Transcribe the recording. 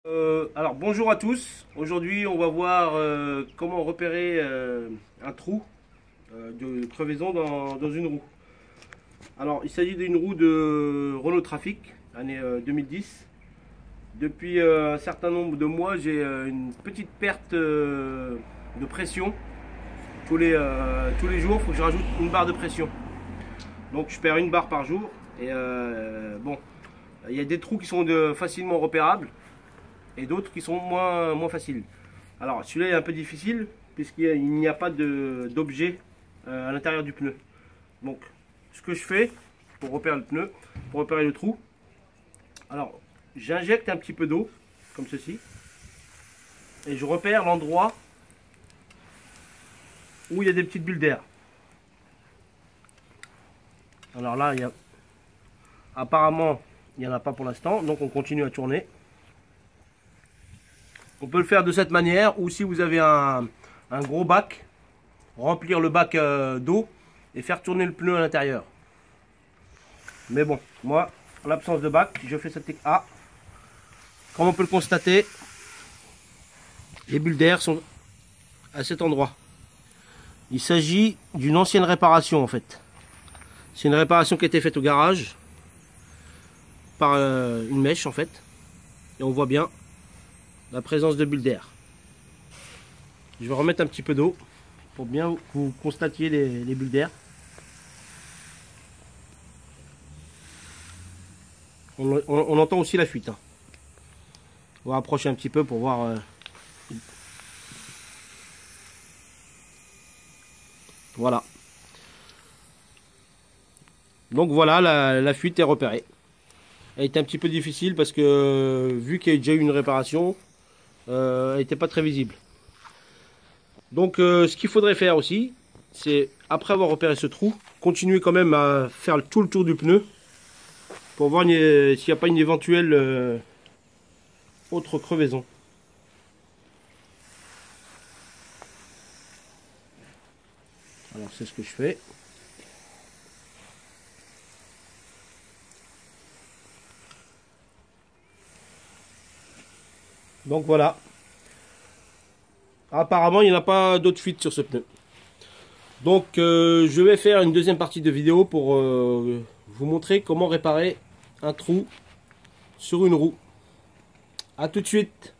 Alors bonjour à tous, aujourd'hui on va voir comment repérer un trou de crevaison dans une roue. Alors il s'agit d'une roue de Renault Trafic, année 2010. Depuis un certain nombre de mois j'ai une petite perte de pression. Tous les jours il faut que je rajoute une barre de pression. Donc je perds une barre par jour et bon, il y a des trous qui sont facilement repérables et d'autres qui sont moins faciles. Alors celui-là est un peu difficile puisqu'il n'y a pas d'objet à l'intérieur du pneu. Donc ce que je fais pour repérer le pneu, pour repérer le trou, alors j'injecte un petit peu d'eau comme ceci et je repère l'endroit où il y a des petites bulles d'air. Alors là, apparemment il n'y en a pas pour l'instant, donc on continue à tourner. On peut le faire de cette manière, ou si vous avez un gros bac, remplir le bac d'eau et faire tourner le pneu à l'intérieur. Mais bon, moi, en l'absence de bac, je fais cette technique. Ah, comme on peut le constater, les bulles d'air sont à cet endroit. Il s'agit d'une ancienne réparation en fait. C'est une réparation qui a été faite au garage par une mèche en fait. Et on voit bien la présence de bulles d'air. Je vais remettre un petit peu d'eau pour bien que vous constatiez les bulles d'air. On entend aussi la fuite. On va approcher un petit peu pour voir. Voilà. Donc voilà, la fuite est repérée. Elle est un petit peu difficile parce que vu qu'il y a déjà eu une réparation, elle n'était pas très visible. Donc ce qu'il faudrait faire aussi, c'est après avoir repéré ce trou, continuer quand même à faire tout le tour du pneu pour voir s'il n'y a pas une éventuelle autre crevaison. Alors c'est ce que je fais. Donc voilà. Apparemment il n'y en a pas d'autres fuites sur ce pneu. Donc je vais faire une deuxième partie de vidéo pour vous montrer comment réparer un trou sur une roue. A tout de suite.